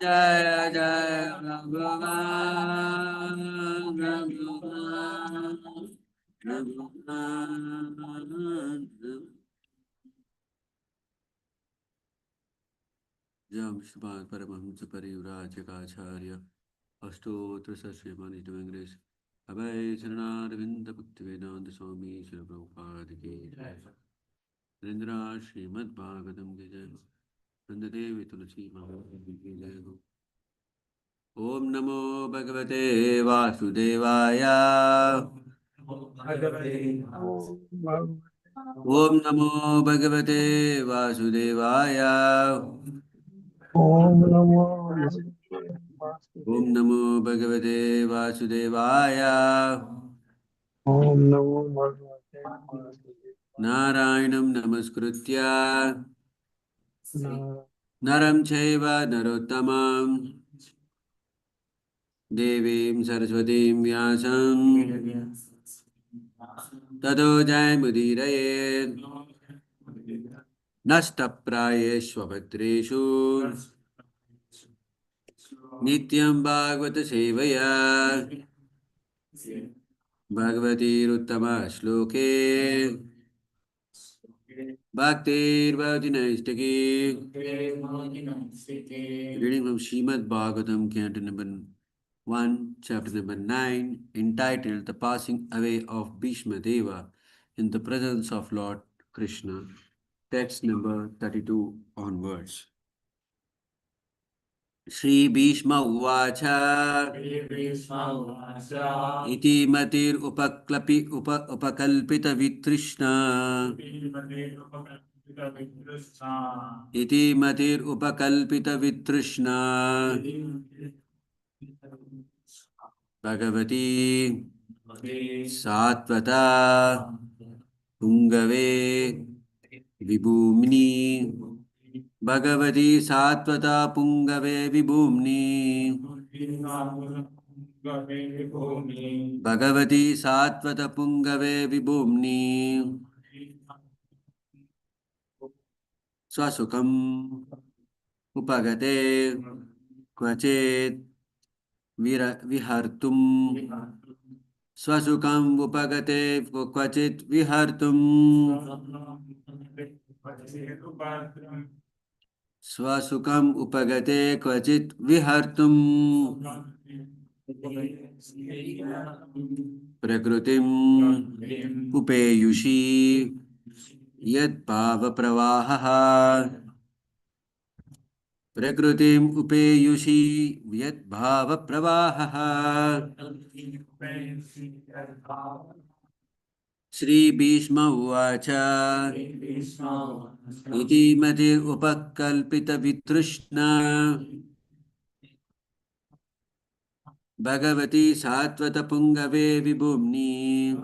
जय जय भगवान भगवान भगवान। जय श्रीपाद परमहंस परिव्राजकाचार्य अष्टोत्तर श्रीमान वेंकटेश अभय शरणारविंद भक्ति वेदांत स्वामी श्री प्रभुपाद की जय। नरेंद्र श्रीमद् भागवतम की जय। नंददेव तुलसी महाराज की जय हो। ओम नमो भगवते वासुदेवाय। ओम नमो भगवते वासुदेवाय। ओम नमो ओम नमो भगवते वासुदेवाय। ओम नमो भगवते वासुदेवाय। नारायणं नमस्कृत्य नारायण नरं चैव नरोत्तमं देवीं सरस्वतीं व्यासं ततो जयमुदीरयेत्। नष्टप्रायेष्वभद्रेषु नित्यं भागवत सेवया भगवतीरुत्तम श्लोके भक्तिर्भवति नैष्टिकी। Reading from Srimad Bhagavatam, Canto number 1, chapter number 9, entitled The Passing Away of Bhīṣmadeva in the Presence of Lord Krishna. Text number 32 onwards. Shri Bhīṣma Uvacha Iti Matir Upakalpita Vitrishna Iti Matir Upakalpita Vitrishna Bhagavati Satvata Pungave Vibhumni Bhagavati Satvata Pungave Vibhumni Bhagavati Satvata Pungave Vibhumni Swasukam Upagate Kvachet Vihartum Swasukam Upagate Kvachet Vihartum Swasukam Upagate Kvacit Vihartum Prakrutim Upeyushi Yad Bhava Pravaha Prakrutim Upeyushi Yad Bhava Pravaha. Shri Bhīṣma Uvacha Iti Matir Upakalpita Vitrishna Bhagavati Satvata Pungave Vibhumni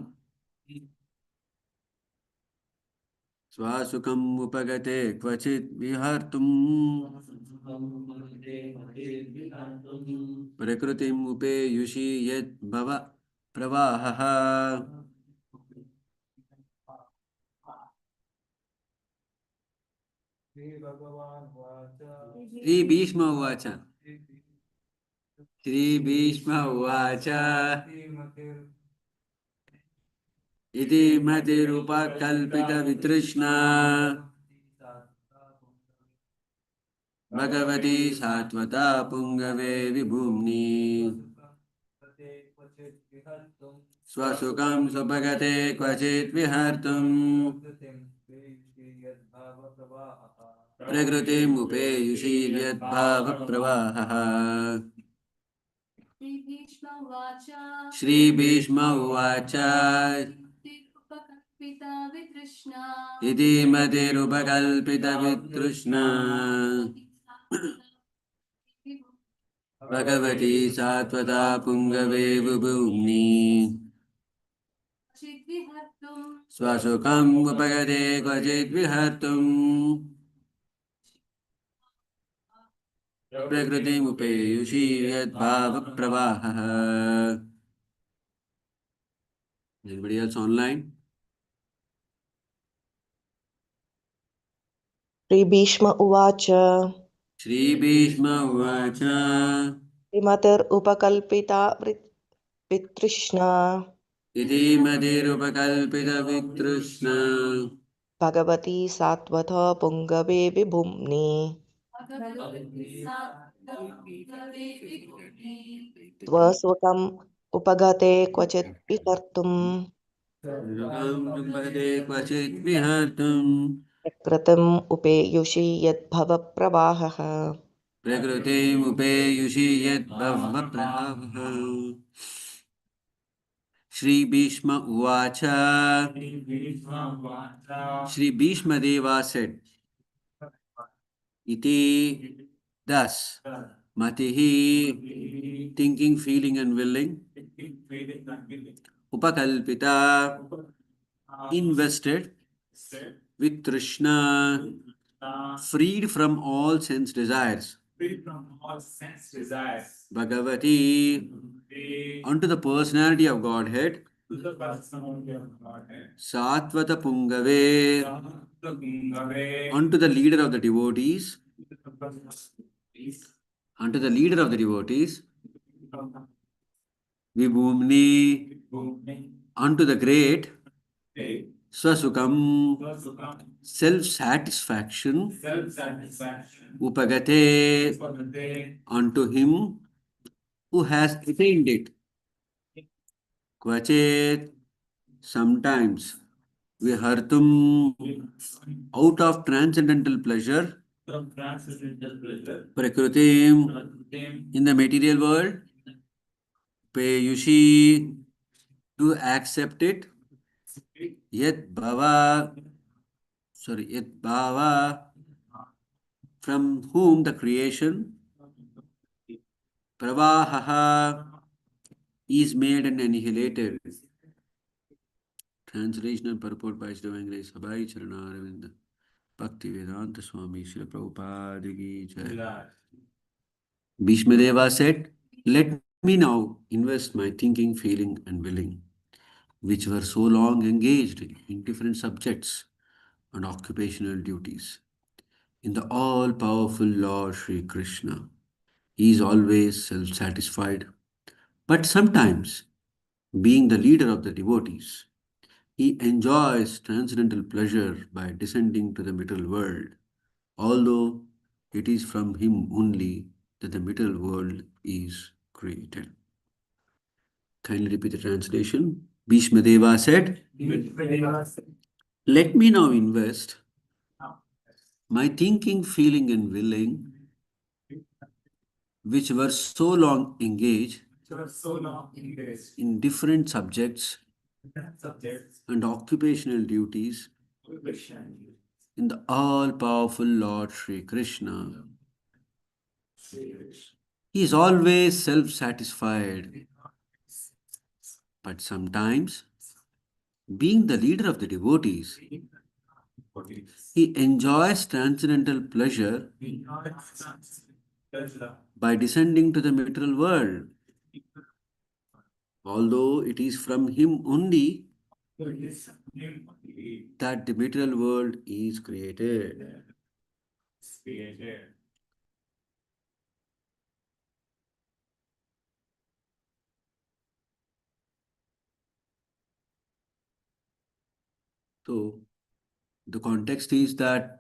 Swasukam Upagate Kvachit Vihartum Prakrutim Upeyushi Yad Bhava Pravaha. Shri Bhīṣma Uvacha Shri Bhīṣma Uvacha Iti Matirupa Kalpita Vitrishna Bhagavati Satvata Pungave Vibhumni Swasukam Swabhagate Kvachit Vihartum Prakrutim Upeyushi Yad Bhava Pravaha. Shri Bhīṣma Uvacha Iti Matirupakalpita Vitrishna Bhagavati Satvata Pungave Vibhumni Swasukam Upagate Kvachit Vihartum Prakrutim Upeyushi Yad Bhava Pravaha. Anybody else online? Shri Bhīṣma Uvacha श्रीभीष्म उवाच श्रीमतिरुपकल्पिता वितृष्णा इति मतिरुपकल्पितवितृष्णा भगवती सात्वत पुङ्गवे विभुम्नि स्वसुखम् उपगते क्वचित् विकर्तुम् क्वचित् विहर्तुम् प्रकृतिम् उपेयुषि यद्भवप्रवाहः प्रकृतिमुपेयुषि यद्भवप्रभावः Shri Bhishma Uvacha. Shri Bhishma Deva said, Iti, thus, Matihi, thinking, feeling, and willing, Upakalpita, invested, with Trishna, freed from all sense desires, Bhagavati, unto the personality of Godhead, Satvata Pungave, unto the leader of the devotees, unto the leader of the devotees, Vibhumni, unto the great, Swasukam, self-satisfaction, Upagate, unto him who has attained it. Kvachet, sometimes, Vihartum, out of transcendental pleasure, Prakritim, in the material world, Peyushi, to accept it, Yet Bhava, from whom the creation, Pravahaha, is made and annihilated. Translation and purport by His Divine Grace, Abhay Charana Aravind, Bhakti Vedanta Swami, Srila Prabhupada Ki Jai. Bhīṣmadeva said, Let me now invest my thinking, feeling, and willing, which were so long engaged in different subjects and occupational duties, in the all powerful Lord Sri Krishna. He is always self satisfied, but sometimes, being the leader of the devotees, he enjoys transcendental pleasure by descending to the material world, although it is from him only that the material world is created. Kindly repeat the translation. Bhīṣmadeva said, Let me now invest my thinking, feeling, and willing, which were so long engaged in different subjects and occupational duties, in the all powerful Lord Sri Krishna. He is always self satisfied, but sometimes, being the leader of the devotees, he enjoys transcendental pleasure by descending to the material world, although it is from him only that the material world is created. So, the context is that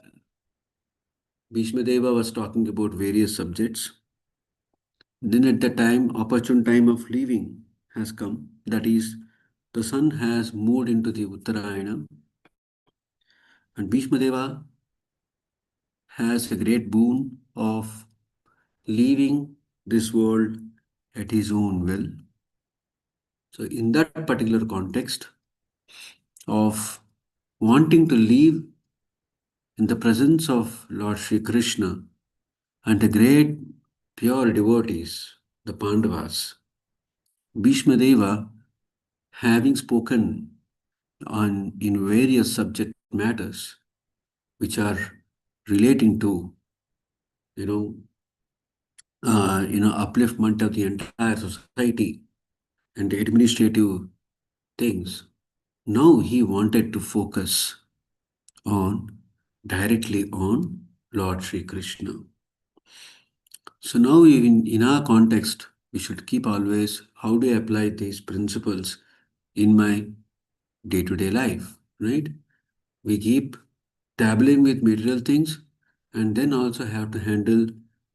Bhīṣmadeva was talking about various subjects. Then at the time, opportune time of leaving has come. That is, the sun has moved into the Uttarayana, and Bhīṣmadeva has a great boon of leaving this world at his own will. So, in that particular context of wanting to leave in the presence of Lord Sri Krishna and the great pure devotees, the Pandavas, Bhishmadeva, having spoken on in various subject matters which are relating to you know upliftment of the entire society and the administrative things. Now he wanted to focus on directly on Lord Sri Krishna. So now in our context, we should keep always how do I apply these principles in my day-to-day life, right? We keep dabbling with material things and then also have to handle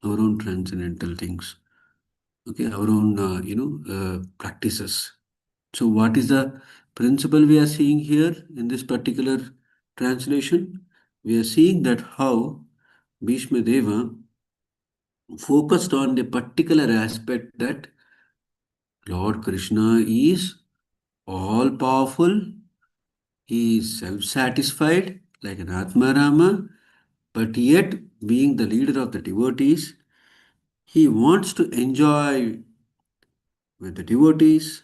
our own transcendental things, okay, our own, practices. So what is the principle we are seeing here in this particular translation? We are seeing that how Bhīṣmadeva focused on the particular aspect that Lord Krishna is all powerful, he is self satisfied like an Atmarama, but yet, being the leader of the devotees, he wants to enjoy with the devotees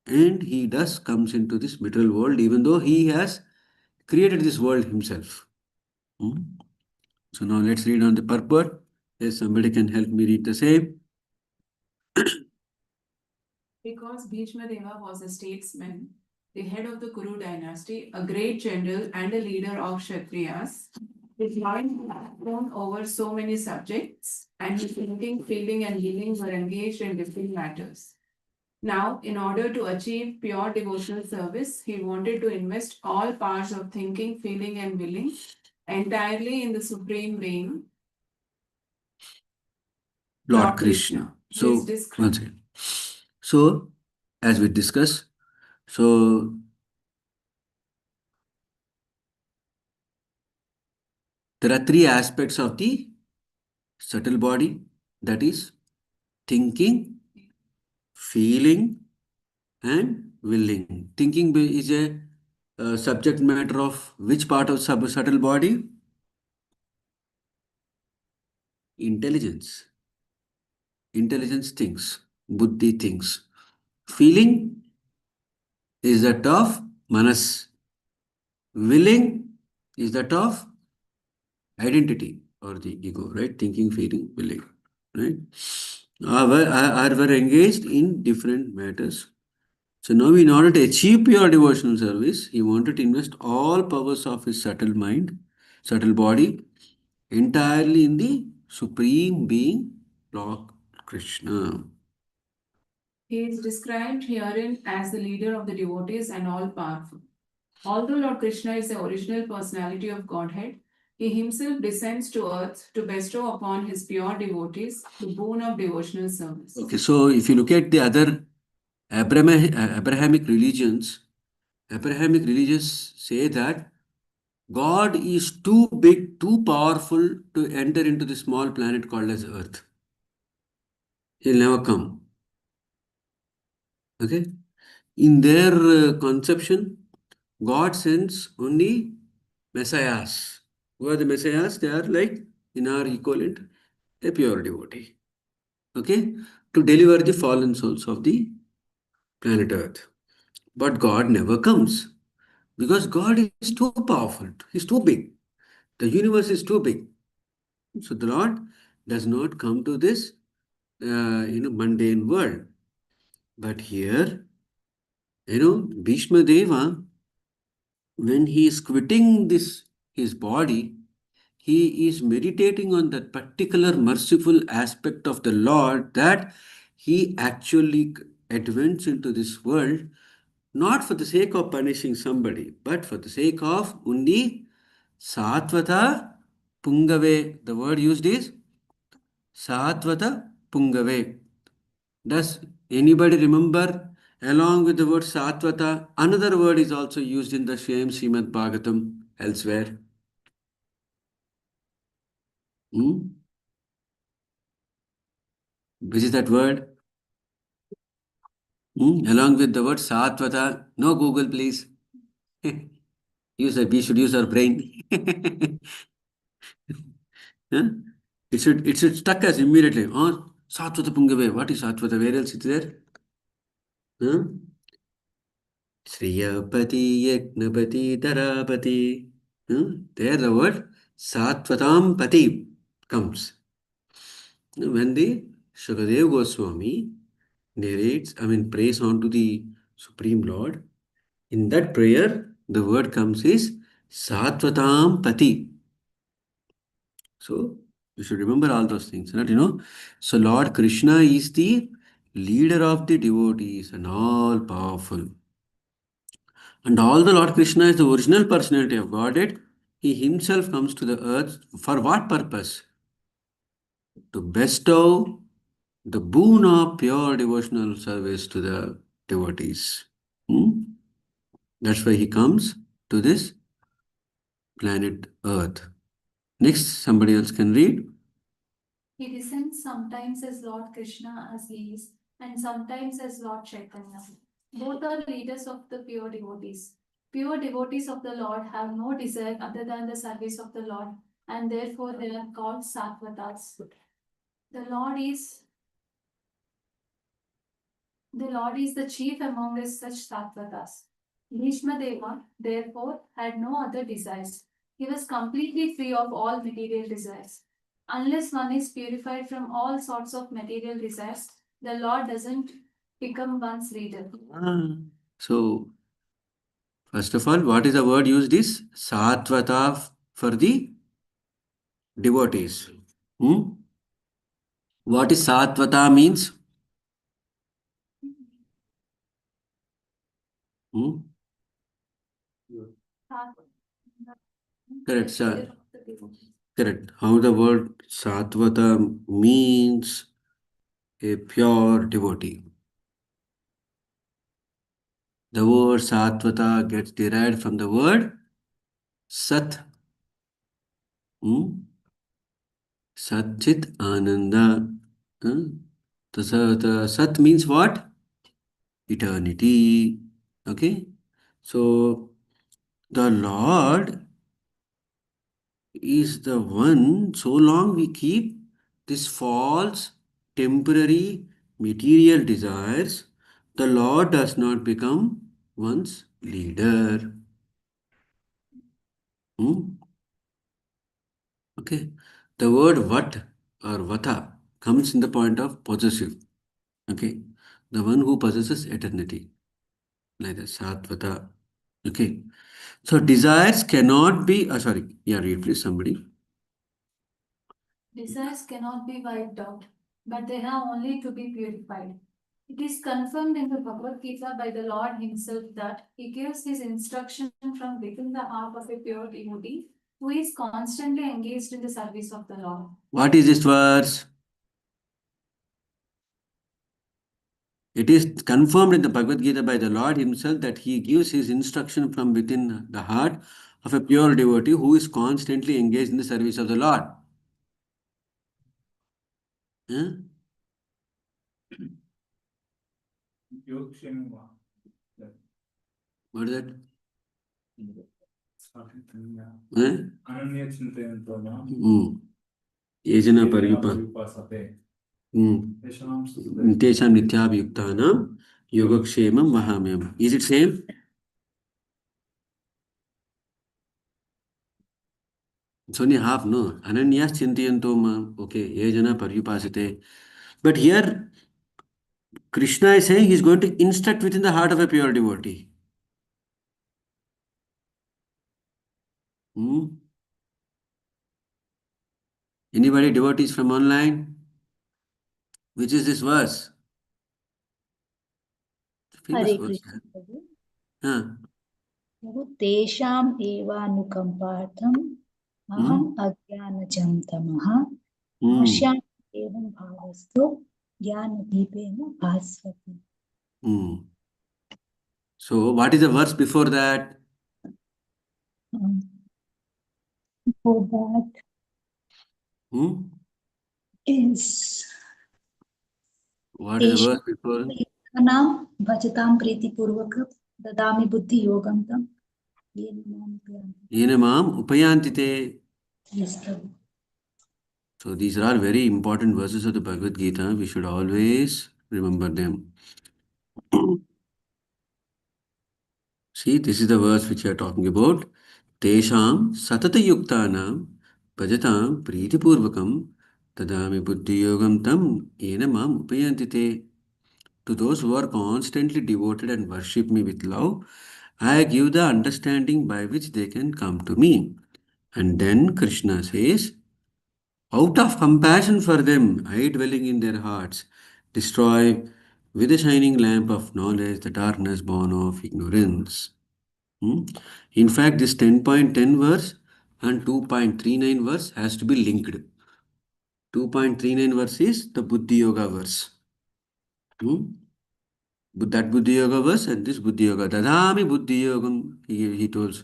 and he thus comes into this material world even though he has created this world himself. Hmm? So now let's read on the purport. Yes, somebody can help me read the same. Because Bhīṣmadeva was a statesman, the head of the Kuru dynasty, a great general and a leader of Kshatriyas, his mind had grown over so many subjects, and his thinking, feeling, and willing were engaged in different matters. Now, in order to achieve pure devotional service, he wanted to invest all powers of thinking, feeling, and willing entirely in the Supreme Being, Lord Krishna. So, once again. So, as we discussed, so there are three aspects of the subtle body, that is thinking, feeling, and willing. Thinking is a subject matter of which part of subtle body? Intelligence. Intelligence thinks, buddhi thinks. Feeling is that of manas. Willing is that of identity or the ego, right? Thinking, feeling, willing, right? Are engaged in different matters. So now, in order to achieve pure devotional service, he wanted to invest all powers of his subtle mind, subtle body, entirely in the Supreme Being, Lord Krishna. He is described herein as the leader of the devotees and all powerful. Although Lord Krishna is the original personality of Godhead, he himself descends to earth to bestow upon his pure devotees the boon of devotional service. Okay, so if you look at the other Abrahamic religions, Abrahamic religions say that God is too big, too powerful to enter into the small planet called as Earth. He'll never come. Okay? In their conception, God sends only messiahs. Who are the messiahs? They are like, in our equivalent, a pure devotee. Okay? To deliver the fallen souls of the planet Earth. But God never comes because God is too powerful. He's too big. The universe is too big. So the Lord does not come to this mundane world. But here, Bhishma Deva, when he is quitting this his body, he is meditating on that particular merciful aspect of the Lord that he actually advents into this world not for the sake of punishing somebody, but for the sake of only Satvata Pungave. The word used is Satvata Pungave. Does anybody remember, along with the word Satvata, another word is also used in the same Srimad Bhagavatam elsewhere? Hmm? Which is that word? Along with the word Satvata. No Google, please. We should use our brain. Huh? It should stuck us immediately. Oh, Satvata Pungave. What is Satvata? Where else is there? Huh? Sriyapati Yagnapati Tarapati. There the word Satvatam Pati comes. When the Shukadev Goswami prays on to the Supreme Lord, in that prayer, the word comes is Satvatam Pati. So, You should remember all those things, right? So Lord Krishna is the leader of the devotees and all powerful. And all the Lord Krishna is the original personality of Godhead. He himself comes to the earth for what purpose? To bestow the boon of pure devotional service to the devotees. Hmm? That's why he comes to this planet Earth. Next, somebody else can read. He descends sometimes as Lord Krishna as he is, and sometimes as Lord Chaitanya. Both are leaders of the pure devotees. Pure devotees of the Lord have no desire other than the service of the Lord, and therefore they are called Sattvatas. The Lord is the chief among us such Sattvatas. Bhīṣmadeva, therefore, had no other desires. He was completely free of all material desires. Unless one is purified from all sorts of material desires, the Lord doesn't become one's leader. So, first of all, what is the word used is Satvata for the devotees. What is Satvata means? Correct, sir. Correct. How the word Satvata means a pure devotee. The word Satvata gets derived from the word Sat. Satchit Ananda. The Sat means what? Eternity. Okay. So the Lord is the one, so long we keep this false, temporary, material desires, the Lord does not become one's leader. Okay. The word Vat or Vata comes in the point of possessive. Okay. The one who possesses eternity. Like the Satvata. Okay. So desires cannot be, sorry. Yeah, read please somebody. Desires cannot be wiped out, but they have only to be purified. It is confirmed in the Bhagavad Gita by the Lord Himself that He gives His instruction from within the heart of a pure devotee who is constantly engaged in the service of the Lord. What is this verse? It is confirmed in the Bhagavad Gita by the Lord Himself that He gives His instruction from within the heart of a pure devotee who is constantly engaged in the service of the Lord. Huh? What is that? Yajana Paripasate. Tesham Nityabhyuktanam Yogakshemam Mahamyam. Is it same? It's only half, no? Ananyas Chintayanto. Okay, Yajana Paripasate. But here, Krishna is saying he is going to instruct within the heart of a pure devotee. Anybody devotees from online? Which is this verse? Famous Hare verse. Krishna Prabhu. Huh? Tesham evanukampaर्थम aham ajnanajam tamaha ashyam evam bhavastu jnanadipena bhasvati. So, what is the verse before that? Before that is What is the verse before? Nam bhajatam priti purvaka dadami buddhi yogam tam Yenamam upayantite. Yes, Prabhu. So, these are all very important verses of the Bhagavad Gita. We should always remember them. See, this is the verse which we are talking about. Tesham satata yuktanam bhajatam priti purvakam tadami buddhi yogam tam yenamam upayantite. To those who are constantly devoted and worship me with love, I give the understanding by which they can come to me. And then Krishna says, Out of compassion for them, I dwelling in their hearts, destroy with a shining lamp of knowledge the darkness born of ignorance. Hmm? In fact, this 10.10 verse and 2.39 verse has to be linked. 2.39 verse is the Buddhi Yoga verse. Hmm? But that Buddhi Yoga verse and this Buddhi Yoga. Dadami Buddhi Yogam, he tells.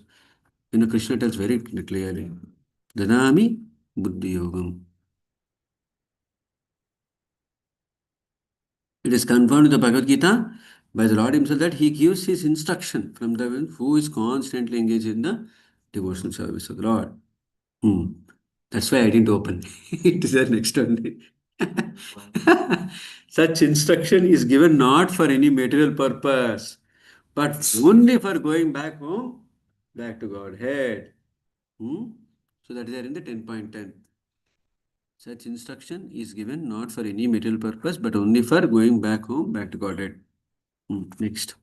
Krishna tells very clearly. Dadami Buddhi Yogam. It is confirmed in the Bhagavad Gita by the Lord Himself that He gives His instruction from the one who is constantly engaged in the devotional service of the Lord. Hmm. That's why I didn't open. It is there next one. Such instruction is given not for any material purpose, but only for going back home, back to Godhead. Hmm? So that is there in the 10.10. Such instruction is given not for any material purpose, but only for going back home, back to Godhead. Next.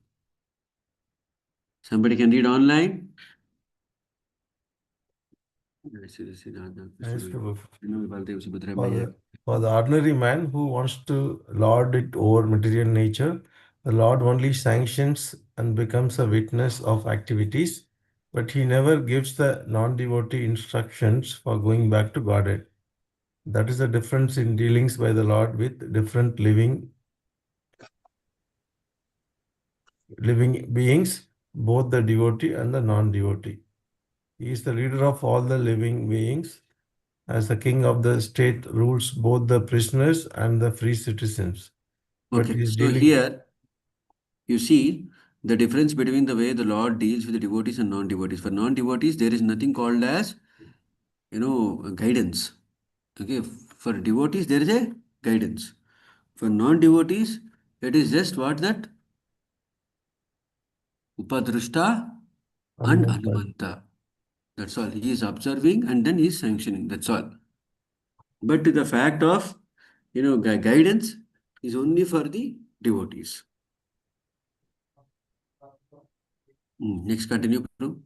Somebody can read online. Yes, Prabhu. For For for the ordinary man who wants to lord it over material nature, the Lord only sanctions and becomes a witness of activities, but he never gives the non-devotee instructions for going back to Godhead. That is the difference in dealings by the Lord with different living beings, both the devotee and the non-devotee. He is the leader of all the living beings. As the king of the state, rules both the prisoners and the free citizens. But Okay, he is so dealing. here you see the difference between the way the Lord deals with the devotees and non-devotees. For non-devotees, there is nothing called as guidance. Okay, for devotees, there is a guidance. For non-devotees, it is just what that Upadrushta and Anumanta. Anumanta. That's all. He is observing and then he is sanctioning. That's all. But the fact of guidance is only for the devotees. Next, continue, Prabhu.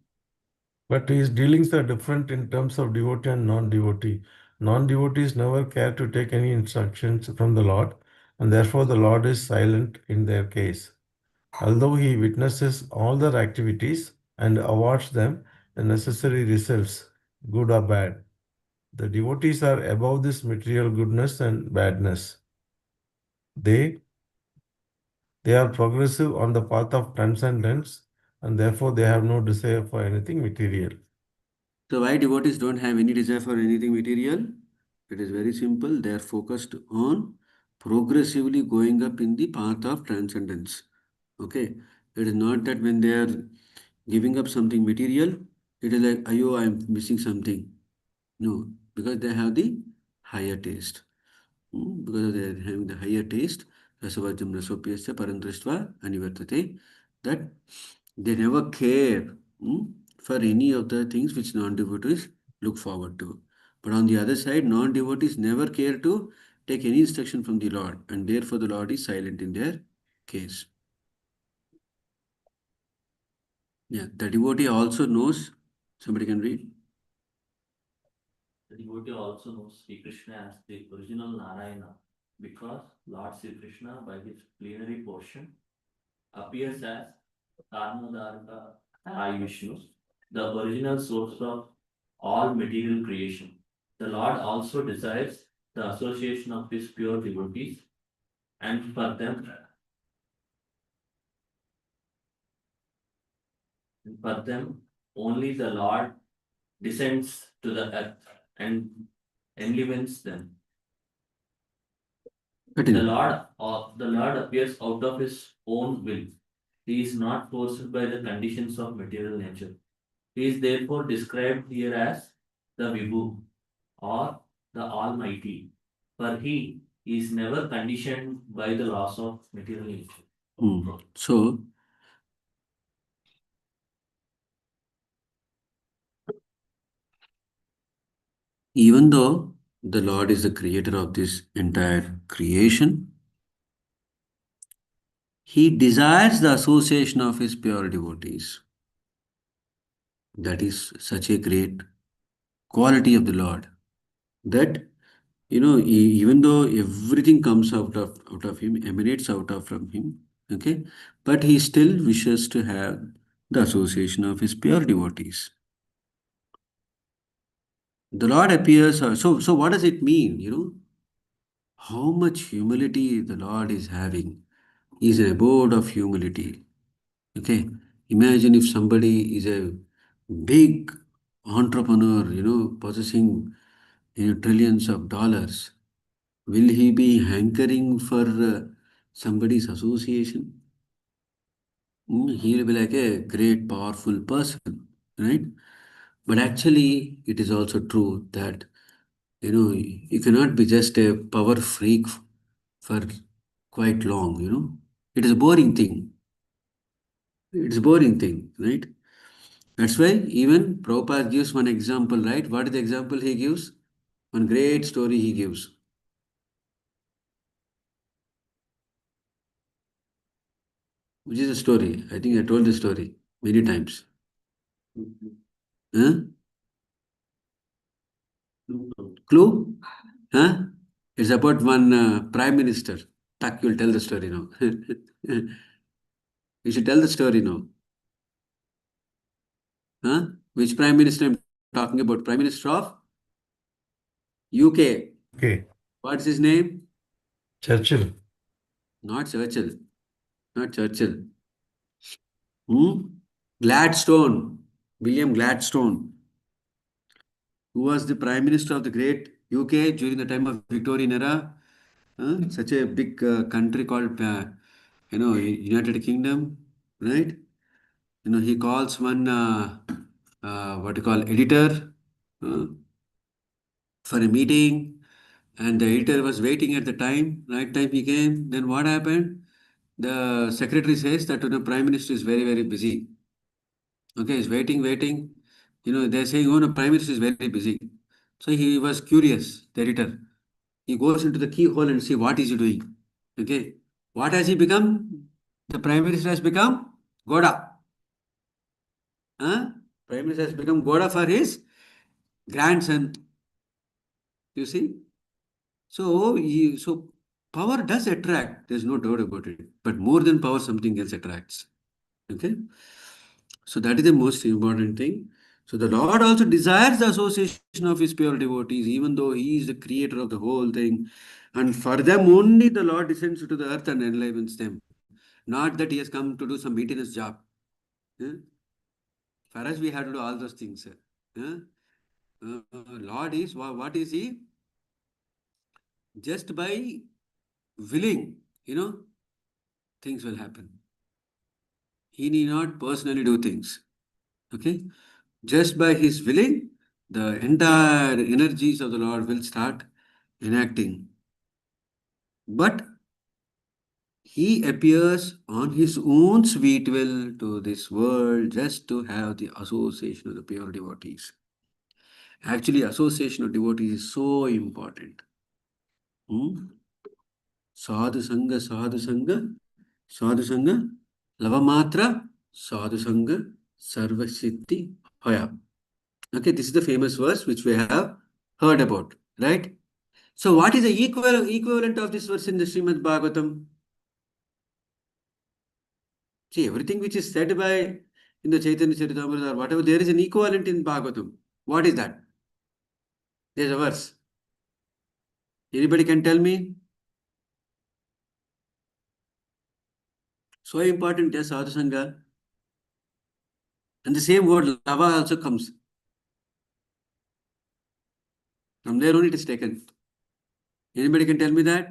But his dealings are different in terms of devotee and non-devotee. Non-devotees never care to take any instructions from the Lord, and therefore the Lord is silent in their case. Although he witnesses all their activities and awards them the necessary results, good or bad. The devotees are above this material goodness and badness. They are progressive on the path of transcendence, and therefore they have no desire for anything material. So why devotees don't have any desire for anything material? It is very simple. They are focused on progressively going up in the path of transcendence. Okay. It is not that when they are giving up something material, it is like, ayo, I am missing something. No, because they have the higher taste. Because they are having the higher taste, rasavajam rasopyasya parandrastva anivartate, that they never care for any of the things which non-devotees look forward to. But on the other side, non-devotees never care to take any instruction from the Lord, and therefore the Lord is silent in their case. Yeah, the devotee also knows. Somebody can read. The devotee also knows Sri Krishna as the original Narayana because Lord Sri Krishna, by his plenary portion, appears as Karmadarka Sai Vishnu, the original source of all material creation. The Lord also desires the association of his pure devotees, and for them only the Lord descends to the earth and enlivens them. Continue. The Lord appears out of his own will. He is not forced by the conditions of material nature. He is therefore described here as the Vibhu or the Almighty, for he is never conditioned by the laws of material nature. So, even though the Lord is the creator of this entire creation, he desires the association of his pure devotees. That is such a great quality of the Lord that Even though everything comes out of him, emanates out of from him, okay, but he still wishes to have the association of his pure devotees. The Lord appears. So what does it mean? How much humility the Lord is having. He is an abode of humility. Okay, imagine if somebody is a big entrepreneur, possessing trillions of dollars. Will he be hankering for somebody's association? He'll be like a great, powerful person, right? But actually, it is also true that you cannot be just a power freak for quite long. It is a boring thing. It's a boring thing, right? That's why even Prabhupada gives one example, right? What is the example he gives? One great story he gives. Which is a story. I think I told the story many times. Huh? Clue? Huh? It's about one prime minister. Tak, you'll tell the story now. You should tell the story now. Huh? Which prime minister I'm talking about? Prime Minister of UK. Okay. What's his name? Churchill. Not Churchill. Not Churchill. Gladstone. William Gladstone, who was the Prime Minister of the great UK during the time of Victorian era. Such a big country called, United Kingdom, right? He calls one, what you call, editor uh, for a meeting, and the editor was waiting at the time. Right time he came. Then what happened? The secretary says that the Prime Minister is very, very busy. Okay, he's waiting, waiting. They're saying, oh, no, Prime Minister is very busy. So he was curious, the editor. He goes into the keyhole and see what is he doing. Okay. What has he become? The Prime Minister has become Goda. Huh? Prime Minister has become Goda for his grandson. You see? So power does attract. There's no doubt about it. But more than power, something else attracts. Okay. So that is the most important thing. So the Lord also desires the association of his pure devotees, even though he is the creator of the whole thing. And for them only the Lord descends to the earth and enlivens them. Not that he has come to do some maintenance job. Yeah? For us, we have to do all those things. Yeah? Lord is, what is he? Just by willing, things will happen. He need not personally do things. Okay? Just by his willing, the entire energies of the Lord will start enacting. But he appears on his own sweet will to this world just to have the association of the pure devotees. Actually, association of devotees is so important. Sadhu Sangha, Sadhu Sangha, Sadhu Sangha, Lavamatra, Sadhu Sangha, Sarva Siddhi Hoya. Okay, this is the famous verse which we have heard about, right? So, what is the equivalent of this verse in the Srimad Bhagavatam? See, everything which is said by in the Chaitanya Charitamrita or whatever, there is an equivalent in Bhagavatam. What is that? There's a verse. Anybody can tell me? So important, yes, Sadhu Sangha. And the same word lava also comes. From there only it is taken. Anybody can tell me that?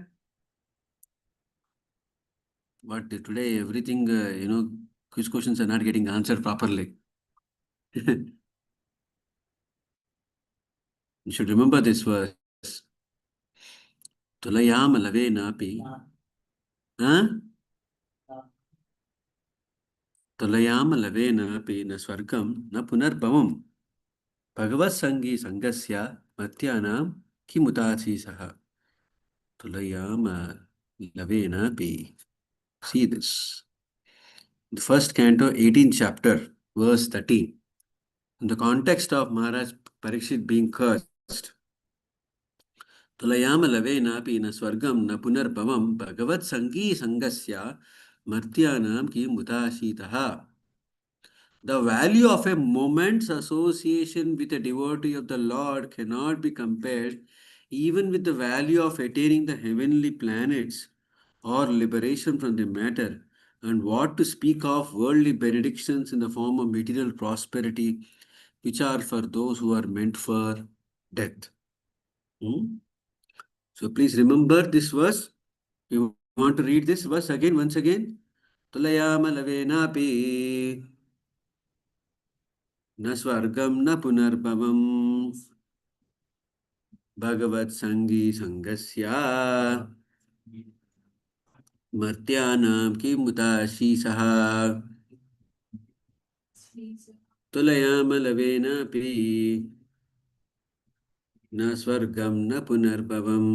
But today everything, quiz questions are not getting answered properly. You should remember this verse. Tulayam lave napi. Huh? Tulayam lave napi na swargam na punarbhavam. Bhagavad Sangi Sangasya Matyanam Kimutasi Saha. Tulayam lave napi. See this. The first canto, 18th chapter, verse 13. In the context of Maharaj Parikshit being cursed, तुलयामलवेनापि न स्वर्गं न पुनर्भवं भगवत्सङ्गीसङ्गस्य मर्त्यानां किमुदासीतः. The value of a moment's association with a devotee of the Lord cannot be compared even with the value of attaining the heavenly planets or liberation from the matter. And what to speak of worldly benedictions in the form of material prosperity, which are for those who are meant for death. So please remember this verse. You want to read this verse again, once again? Tulayamalavenapi न स्वर्गं न पुनर्भवं भगवत्सङ्गी सङ्गस्य मर्त्यानां किमुदाशीसः तुलयामलवेनापि न स्वर्गं न पुनर्भवं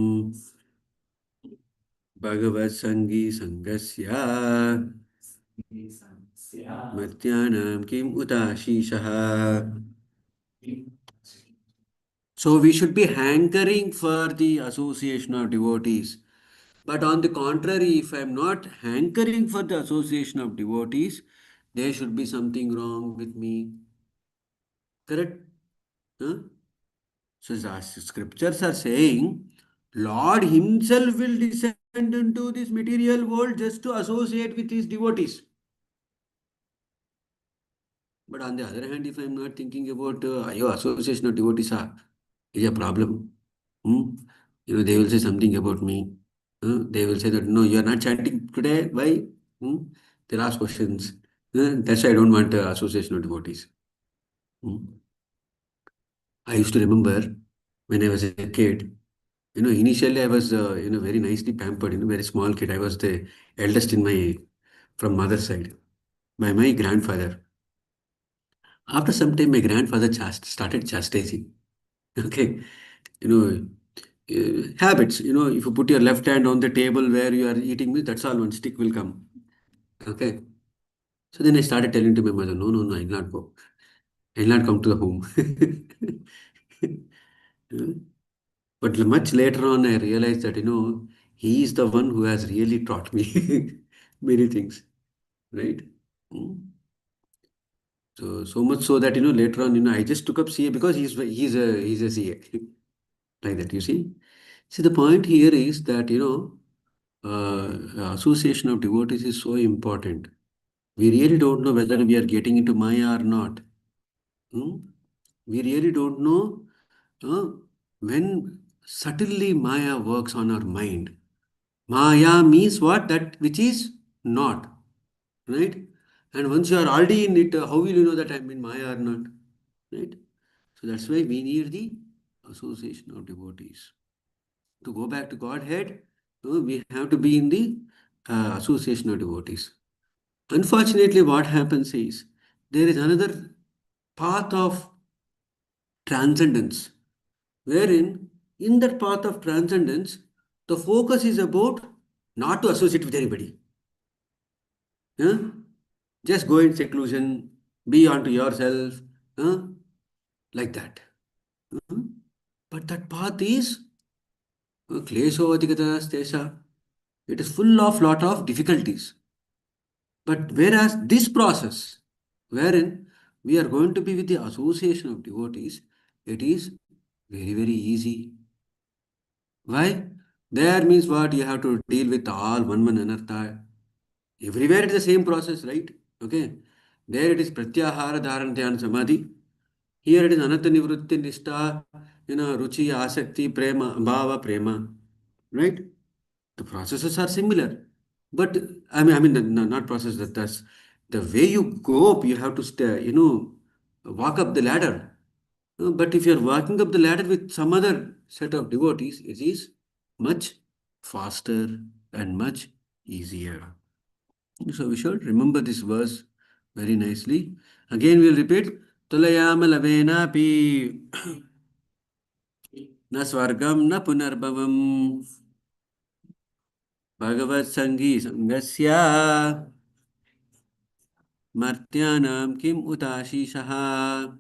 भगवत्सङ्गी सङ्गस्य मर्त्यानां किमुदाशीसः. So we should be hankering for the association of devotees. But on the contrary, if I am not hankering for the association of devotees, there should be something wrong with me. Correct? Huh? So the scriptures are saying, Lord Himself will descend into this material world just to associate with His devotees. But on the other hand, if I am not thinking about your association of devotees is a problem. Hmm? They will say something about me. They will say that, no, you are not chanting today. Why? They'll ask questions. That's why I don't want association of devotees. Hmm? I used to remember when I was a kid, initially I was, very nicely pampered, very small kid. I was the eldest in from mother's side, by my grandfather. After some time, my grandfather started chastising. Okay. You know, habits, if you put your left hand on the table where you are eating with, that's all, one stick will come. Okay. So then I started telling to my mother, no, no, no, I'll not go. I'll not come to the home. But much later on, I realized that, he is the one who has really taught me many things, right? Hmm. So much so that, later on, I just took up CA because he's a CA. Like that, you see. See, the point here is that, association of devotees is so important. We really don't know whether we are getting into Maya or not. Hmm? We really don't know uh, when subtly Maya works on our mind. Maya means what? That which is not. Right? And once you are already in it, how will you know that I'm in Maya or not? Right? So that's why we need the association of devotees. To go back to Godhead, we have to be in the association of devotees. Unfortunately, what happens is there is another path of transcendence, wherein in that path of transcendence, the focus is about not to associate with anybody. Huh? Just go in seclusion, be unto yourself, huh? Like that. Huh? But that path is klesho. It is full of lot of difficulties. But whereas this process, wherein we are going to be with the association of devotees, it is very, very easy. Why? There means what? You have to deal with all one anartha. Everywhere it's the same process, right? Okay. There it is pratyahara dharan dhyan samadhi. Here it is anartha nivrutti nishta, ruchi, asakti, prema, bhava, prema. Right? The processes are similar, but not process that. That's the way you go up. You have to stay, walk up the ladder. But if you are walking up the ladder with some other set of devotees, it is much faster and much easier. So we should remember this verse very nicely. Again, we'll repeat. Tulayama lavena pi na swargam na punarbavam bhagavat sangi sangasya Martyanam kim utashishaha.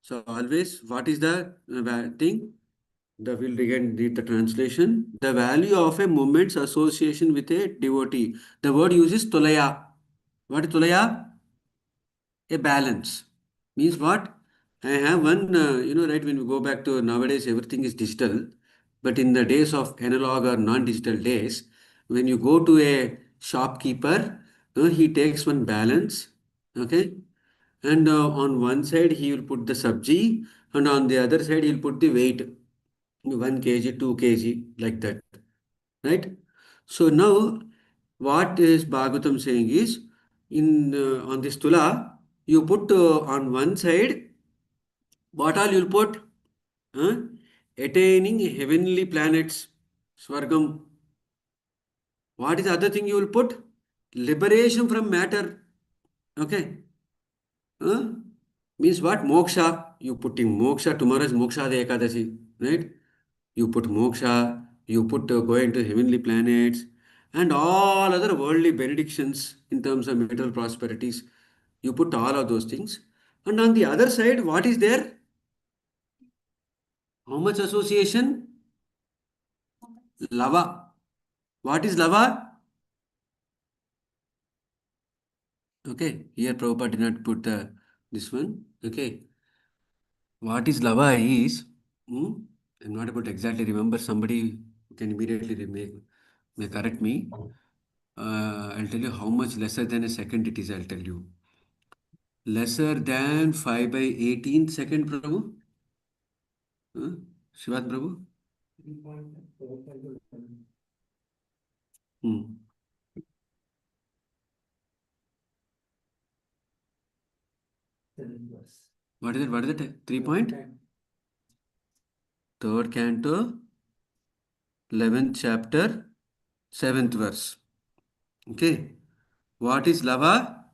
So always, what is the thing? We'll again read the translation. The value of a moment's association with a devotee. The word uses tulaya. What is tulaya? A balance. Means what? I have one, right, when we go back to nowadays, everything is digital. But in the days of analog or non-digital days, when you go to a shopkeeper, he takes one balance, okay? And on one side, he will put the sabji, and on the other side, he'll put the weight, 1 kg, 2 kg, like that, right? So now, what is Bhagavatam saying is, in on this tula, you put on one side, what all you'll put? Huh? Attaining heavenly planets, Swargam. What is the other thing you will put? Liberation from matter. Okay. Huh? Means what? Moksha. You putting moksha. Tomorrow is Moksha the Ekadasi. Right? You put moksha. You put going to heavenly planets. And all other worldly benedictions in terms of material prosperities. You put all of those things. And on the other side, what is there? How much association? Lava. What is lava? Okay, here Prabhupada did not put this one. Okay, what is lava is, I'm not able to exactly remember. Somebody can immediately may correct me. I'll tell you how much lesser than a second it is. I'll tell you. Lesser than 5 by 18 second, Prabhu. Shivat Prabhu. Hmm. What is it? What is it? 3 point? Third canto, 11th chapter, 7th verse. Okay. What is lava?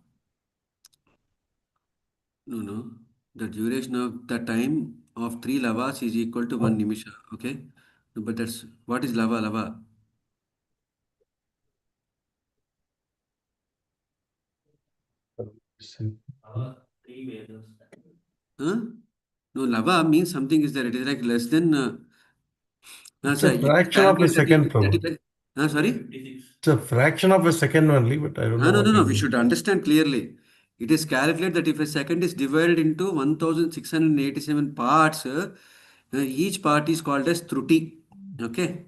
No. The duration of the time of 3 lavas is equal to 1 nimisha. Okay. No, but that's what is lava? Lava. Three Vedas. Huh? No, lava means something is there. It is like less than. It's a Sorry, it is fraction of a calculated second, that Prabhu. sorry? 56. It's a fraction of a second only, but I don't know what No. you We mean. should understand clearly. It is calculated that if a second is divided into 1687 parts, each part is called as truti. Okay.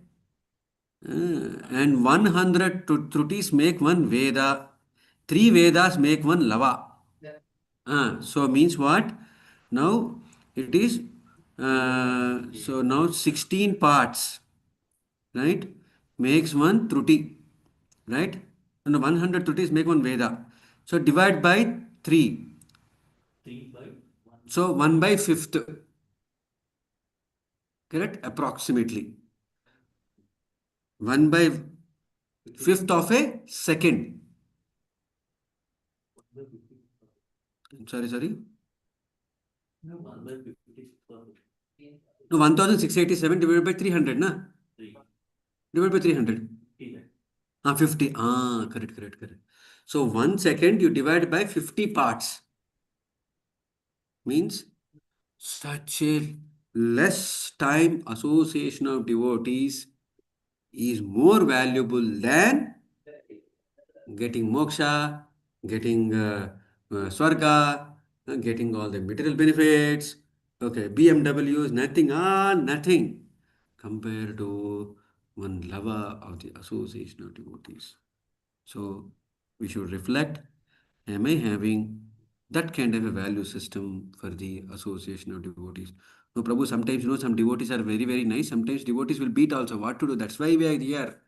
And 100 trutis make one Veda. 3 Vedas make one Lava. So means what? Now it is, so now 16 parts, right? Makes one Truti, right? And 100 Trutis make one Veda. So divide by 3. 3 by 1. So 1 by 5th, correct? Approximately. 1 by 5th of a second. Sorry. 1 by 56. No, 1687 divided by 300, na? 3. Divided by 300. 50. Correct. So 1 second you divide by 50 parts. Means such a less time association of devotees is more valuable than getting moksha, getting swarga, getting all the material benefits. Okay, BMWs, nothing compared to one lava of the association of devotees. So we should reflect, am I having that kind of a value system for the association of devotees? No, Prabhu, sometimes, some devotees are very, very nice. Sometimes devotees will beat also. What to do? That's why we are here.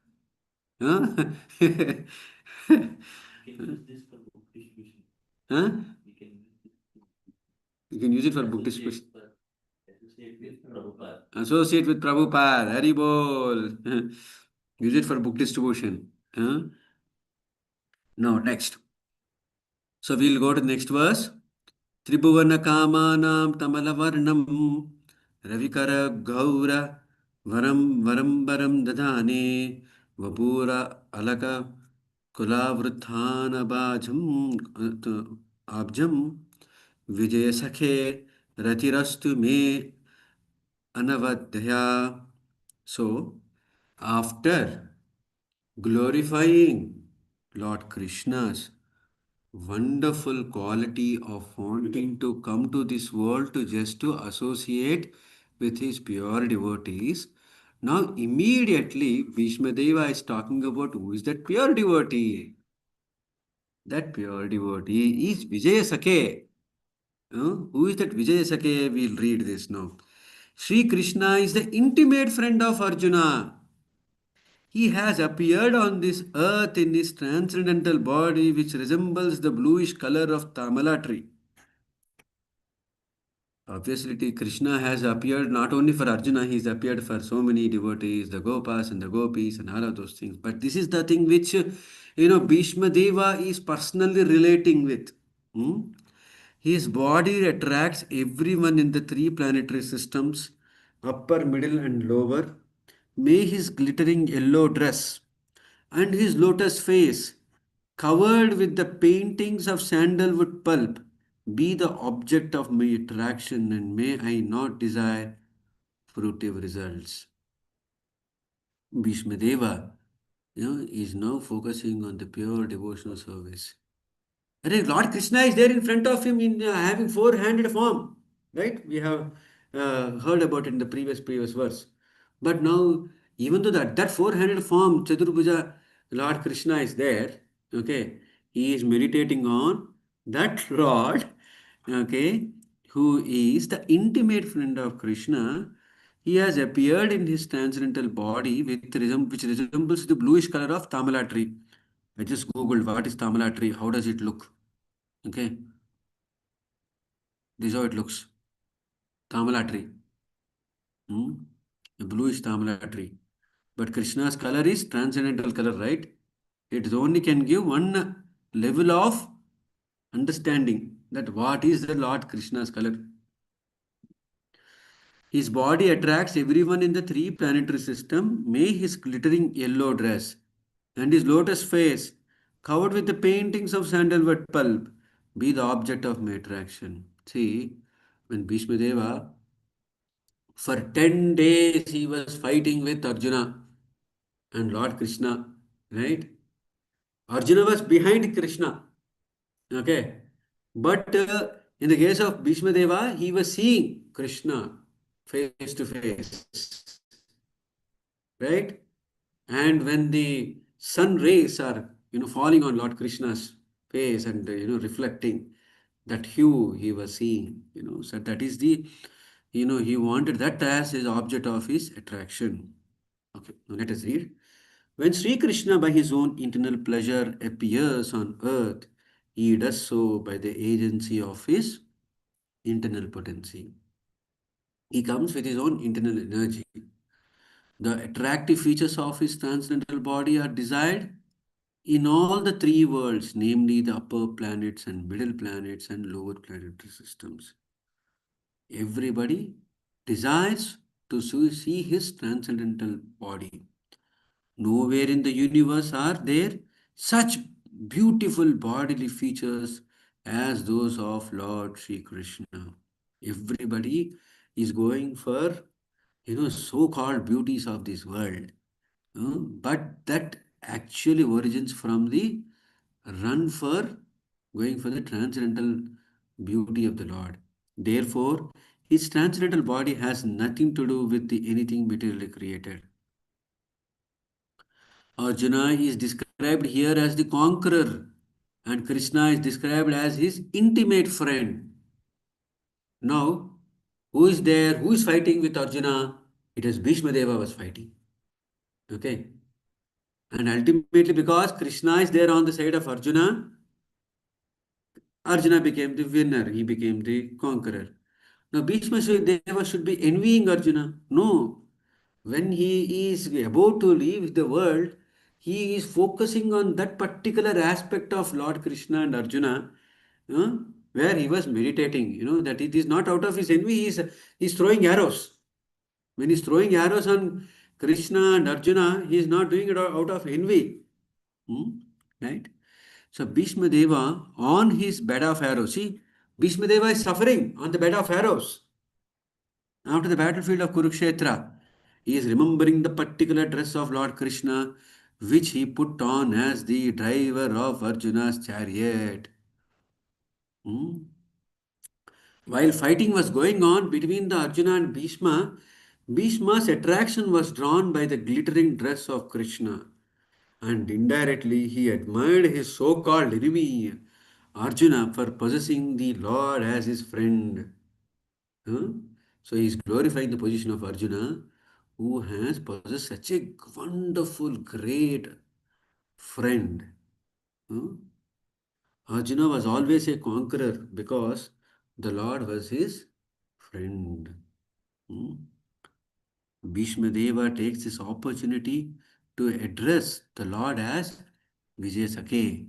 Huh? You can use this for book distribution. Huh? You can use this You can use it for book distribution. associate with Prabhupada. Associate with Prabhupada. Haribol. Use it for book distribution. Huh? Now, next. So we'll go to the next verse. Tribhuvana kamanam tamalavarnam ravikara gaura varam dadane vapura alaka kulavruthana abjam vijaya sakhe ratirastu me Anavadhya. So, after glorifying Lord Krishna's wonderful quality of wanting to come to this world to just to associate with his pure devotees, now immediately Bhīṣmadeva is talking about who is that pure devotee. That pure devotee is Vijaya Sakhe. Who is that Vijaya Sakhe? We'll read this now. Sri Krishna is the intimate friend of Arjuna. He has appeared on this earth in his transcendental body, which resembles the bluish color of Tamala tree. Obviously, Krishna has appeared not only for Arjuna, he has appeared for so many devotees, the Gopas and the Gopis, and all of those things. But this is the thing which, Bhishma Deva is personally relating with. Hmm? His body attracts everyone in the three planetary systems, upper, middle, and lower. May his glittering yellow dress and his lotus face, covered with the paintings of sandalwood pulp, be the object of my attraction, and may I not desire fruitive results. Bhishmadeva, is now focusing on the pure devotional service. Lord Krishna is there in front of him in having four-handed form, right? We have heard about it in the previous verse. But now, even though that four-handed form, Chaturbuja, Lord Krishna is there, okay, he is meditating on that Lord, okay, who is the intimate friend of Krishna. He has appeared in his transcendental body which resembles the bluish color of Tamala tree. I just googled what is Tamala tree, how does it look? Okay, this is how it looks. Tamala tree. A bluish Tamala tree. But Krishna's color is transcendental color, right? It only can give one level of understanding that what is the Lord Krishna's color. His body attracts everyone in the three planetary system. May his glittering yellow dress and his lotus face, covered with the paintings of sandalwood pulp, be the object of my attraction. See, when Bhishmadeva, for 10 days he was fighting with Arjuna and Lord Krishna, right? Arjuna was behind Krishna, okay? But in the case of Bhishmadeva, he was seeing Krishna face to face, right? And when the sun rays are, falling on Lord Krishna's face and, reflecting that hue he was seeing, so that is the, he wanted that as his object of his attraction. Okay, now let us read. When Sri Krishna by his own internal pleasure appears on earth, he does so by the agency of his internal potency. He comes with his own internal energy. The attractive features of his transcendental body are desired in all the three worlds, namely the upper planets and middle planets and lower planetary systems. Everybody desires to see his transcendental body. Nowhere in the universe are there such beautiful bodily features as those of Lord Sri Krishna. Everybody is going for, so-called beauties of this world. But that actually origins from the run for going for the transcendental beauty of the Lord. Therefore, his transcendental body has nothing to do with anything materially created. Arjuna is described here as the conqueror, and Krishna is described as his intimate friend. Now, who is there? Who is fighting with Arjuna? It is Bhishmadeva was fighting. Okay. And ultimately, because Krishna is there on the side of Arjuna, Arjuna became the winner. He became the conqueror. Now, Bhishmadeva should be envying Arjuna. No. When he is about to leave the world, he is focusing on that particular aspect of Lord Krishna and Arjuna, uh, where he was meditating. That it is not out of his envy, he's throwing arrows. When he's throwing arrows on Krishna and Arjuna, he is not doing it out of envy. Right? So Bhishma Deva on his bed of arrows. See, Bhishma Deva is suffering on the bed of arrows. After the battlefield of Kurukshetra, he is remembering the particular dress of Lord Krishna, which he put on as the driver of Arjuna's chariot. Hmm? While fighting was going on between the Arjuna and Bhishma, Bhishma's attraction was drawn by the glittering dress of Krishna, and indirectly he admired his so-called enemy, Arjuna, for possessing the Lord as his friend. Huh? So he is glorifying the position of Arjuna, who has possessed such a wonderful, great friend. Huh? Arjuna was always a conqueror because the Lord was his friend. Hmm? Bhishmadeva takes this opportunity to address the Lord as Vijayasake,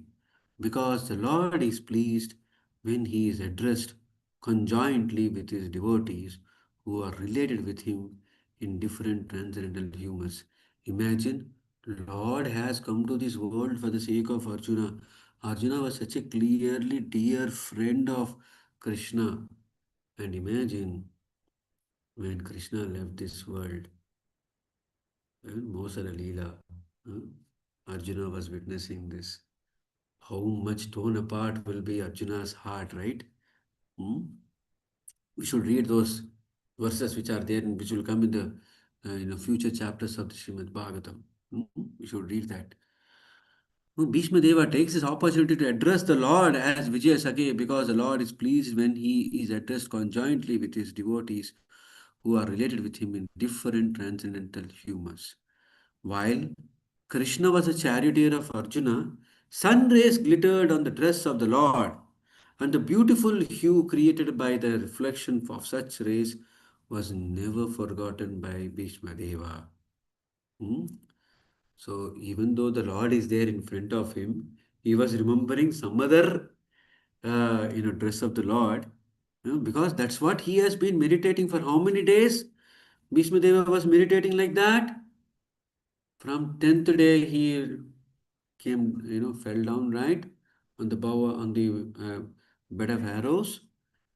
because the Lord is pleased when he is addressed conjointly with his devotees who are related with him in different transcendental humors. Imagine, Lord has come to this world for the sake of Arjuna. Arjuna was such a clearly dear friend of Krishna. And imagine when Krishna left this world, and Mosara Leela, huh? Arjuna was witnessing this. How much torn apart will be Arjuna's heart, right? Hmm? We should read those verses which are there and which will come in the future chapters of the Srimad Bhagavatam. Hmm? We should read that. Bhishma Deva takes this opportunity to address the Lord as Vijaya Sakhe because the Lord is pleased when he is addressed conjointly with his devotees who are related with him in different transcendental humors. While Krishna was a charioteer of Arjuna, sun rays glittered on the dress of the Lord, and the beautiful hue created by the reflection of such rays was never forgotten by Bhishma Deva. Hmm? So even though the Lord is there in front of him, he was remembering some other dress of the Lord, because that's what he has been meditating for how many days? Bhishma Deva was meditating like that. From 10th day he came, fell down right on the bow on the bed of arrows.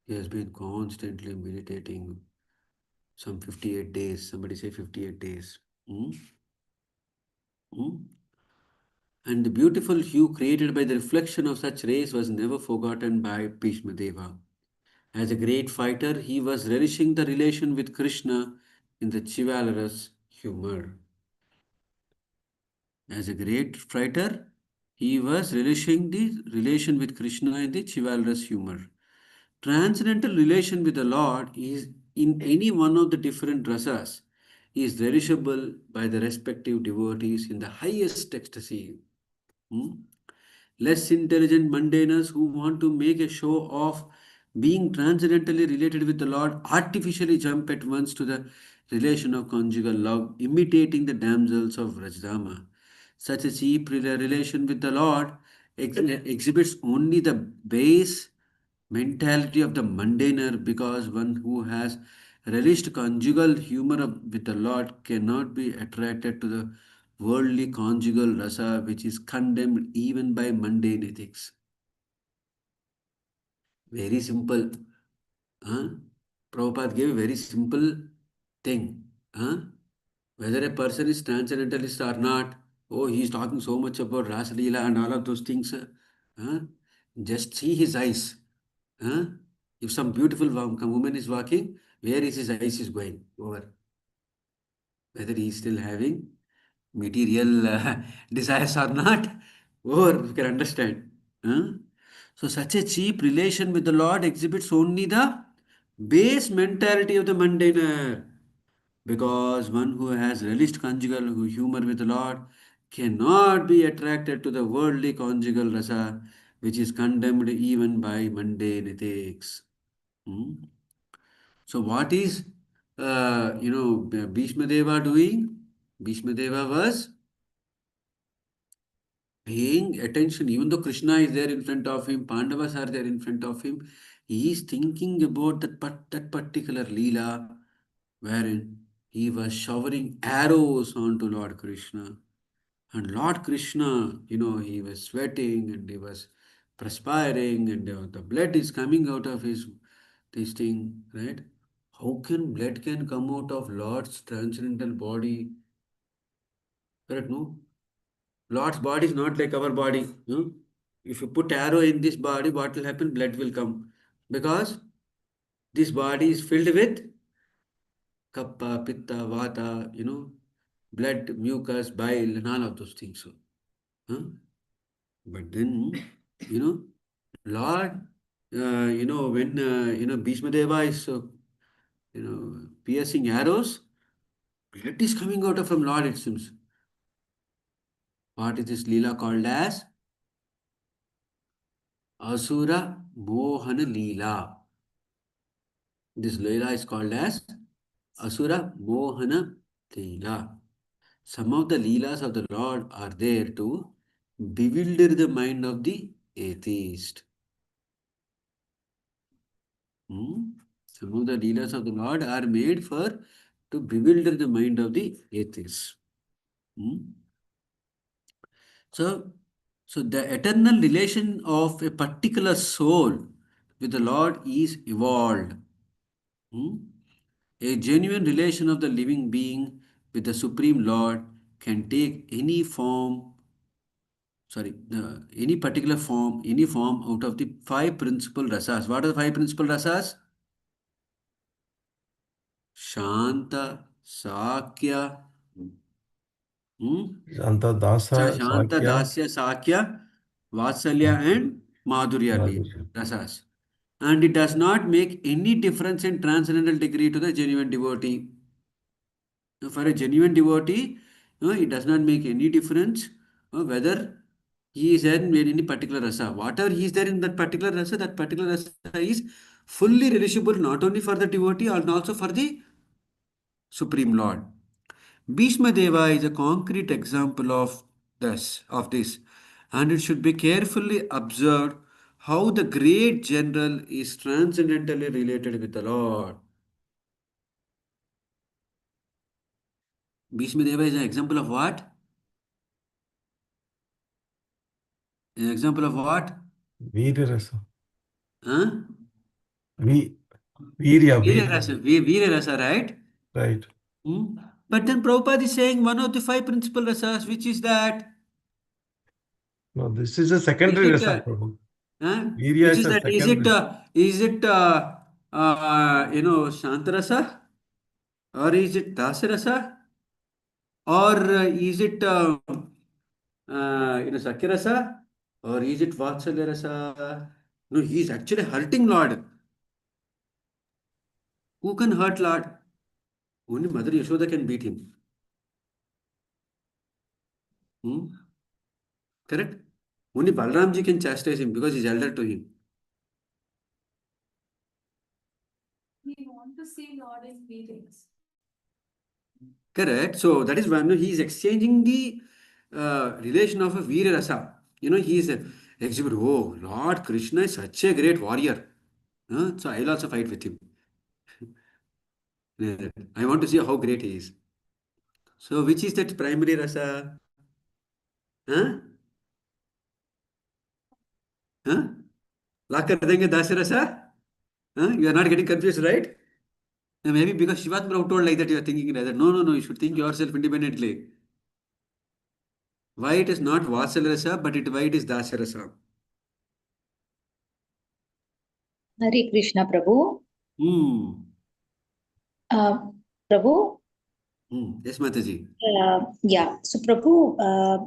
He has been constantly meditating some 58 days. Somebody say 58 days. Hmm? Hmm? And the beautiful hue created by the reflection of such rays was never forgotten by Bhishmadeva. As a great fighter, he was relishing the relation with Krishna in the chivalrous humor. As a great fighter, he was relishing the relation with Krishna in the chivalrous humor. Transcendental relation with the Lord is in any one of the different rasas is relishable by the respective devotees in the highest ecstasy. Hmm? Less intelligent mundaners who want to make a show of being transcendentally related with the Lord artificially jump at once to the relation of conjugal love, imitating the damsels of Rajdama. Such a cheap relation with the Lord exhibits only the base mentality of the mundaner, because one who has relished conjugal humor with the Lord cannot be attracted to the worldly conjugal rasa, which is condemned even by mundane ethics. Very simple. Huh? Prabhupada gave a very simple thing. Huh? Whether a person is transcendentalist or not, oh, he is talking so much about Rasa Leela and all of those things. Huh? Just see his eyes. Huh? If some beautiful woman is walking, where is his eyes is going over? Whether he is still having material desires or not, or you can understand. Huh? So such a cheap relation with the Lord exhibits only the base mentality of the mundaner, because one who has relished conjugal humor with the Lord cannot be attracted to the worldly conjugal rasa, which is condemned even by mundane ethics. Hmm? So what is Bhishma Deva doing? Bhishma Deva was paying attention, even though Krishna is there in front of him, Pandavas are there in front of him, he is thinking about that particular Leela wherein he was showering arrows onto Lord Krishna. And Lord Krishna, he was sweating and he was perspiring and the blood is coming out of his this thing, right? How can blood can come out of Lord's transcendental body? Correct, no? Lord's body is not like our body. No? If you put arrow in this body, what will happen? Blood will come. Because this body is filled with kappa, pitta, vata, blood, mucus, bile, and all of those things. So, huh? But then, you know, Lord, when, Bhīṣmadeva is, piercing arrows, blood is coming out of from Lord, it seems. What is this Leela called as? Asura Mohana Leela. This Leela is called as Asura Mohana Leela. Some of the Leelas of the Lord are there to bewilder the mind of the atheist. Some of the Leelas of the Lord are made for to bewilder the mind of the atheist. So, the eternal relation of a particular soul with the Lord is evolved. A genuine relation of the living being with the Supreme Lord can take any particular form, any form out of the five principal rasas. What are the five principal rasas? Shanta, Sakya, Anta Dasa, Shanta, Sakya, Dasya, Sakya, Vatsalya, and Madhurya Madhurya. rasas. And it does not make any difference in transcendental degree to the genuine devotee. For a genuine devotee, it does not make any difference whether he is there in any particular rasa. Whatever he is there in that particular rasa is fully relishable not only for the devotee and also for the Supreme Lord. Bhīṣmadeva is a concrete example of this, and it should be carefully observed how the great general is transcendentally related with the Lord. Bhīṣmadeva is an example of what? An example of what? Veera Rasa. Huh? Veerya, Veerya. Veera rasa, right? Right. But then Prabhupada is saying one of the five principal rasas, which is that, No, this is a is secondary it, rasa, Prabhu. huh? Veerya Which is is a that, secondary. Shantarasa, or is it Dasarasa, or is it, Sakyarasa, or is it Vatsalya rasa? No, he is actually hurting Lord. Who can hurt Lord? Only Mother Yashoda can beat him. Hmm? Correct? Only Balramji can chastise him because he's elder to him. We want to see Lord in feelings. Correct. So that is when he is exchanging the relation of a Veera Rasa. He is exhibit. Oh, Lord Krishna is such a great warrior. So I'll also fight with him. Yeah, I want to see how great he is. So which is that primary rasa? Huh? Huh? ला कर देंगे दास रसा? Huh? You are not getting confused, right? Maybe because Shivat Prabhu told like that, you are thinking like that. No, no, no. You should think yourself independently. Why it is not Vatsal rasa, but why it is Dasya rasa? Hare Krishna, Prabhu. Hmm. Prabhu, Yes, Mataji. yeah. So Prabhu,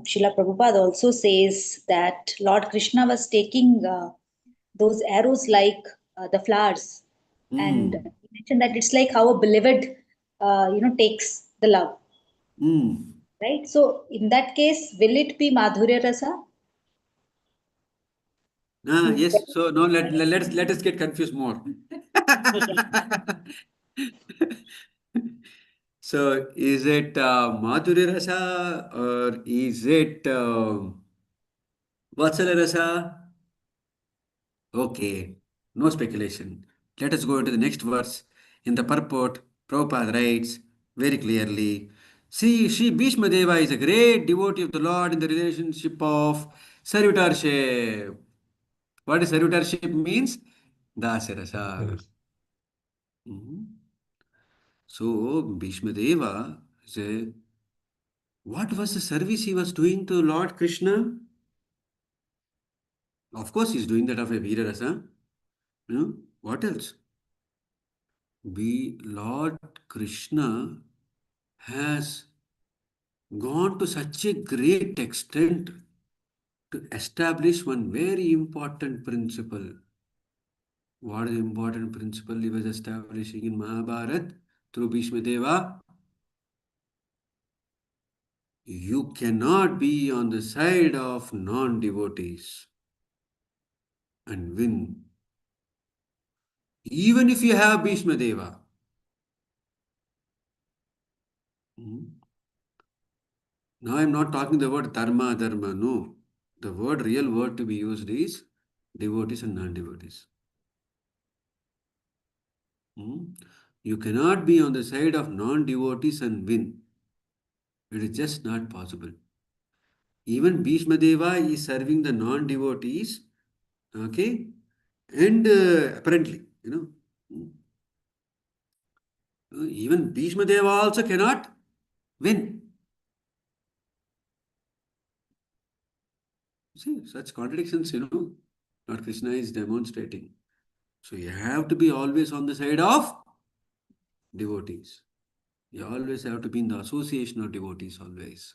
Srila Prabhupada also says that Lord Krishna was taking those arrows like the flowers, and Hmm. he mentioned that it's like how a beloved, takes the love, Hmm. right? So in that case, will it be Madhurya Rasa? Yes. So no, let us get confused more. So is it Madhurya rasa or is it Vatsala rasa? Okay, no speculation. Let us go into the next verse. In the purport, Prabhupada writes very clearly, see, Sri Bhīṣmadeva is a great devotee of the Lord in the relationship of servitorship. What is servitorship means? Dasarasa. Yes. Mhm. So Bhīṣmadeva said, what was the service he was doing to Lord Krishna? Of course, he's doing that of a Veera Rasa. What else? Lord Krishna has gone to such a great extent to establish one very important principle. What is the important principle he was establishing in Mahabharata through Bhīṣmadeva? You cannot be on the side of non-devotees and win. Even if you have Bhīṣmadeva. Now I'm not talking the word dharma, dharma. No. The real word to be used is devotees and non-devotees. You cannot be on the side of non-devotees and win. It is just not possible. Even Bhīṣmadeva is serving the non-devotees, okay? And apparently, even Bhīṣmadeva also cannot win. See, such contradictions, Lord Krishna is demonstrating. So you have to be always on the side of devotees. You always have to be in the association of devotees, always.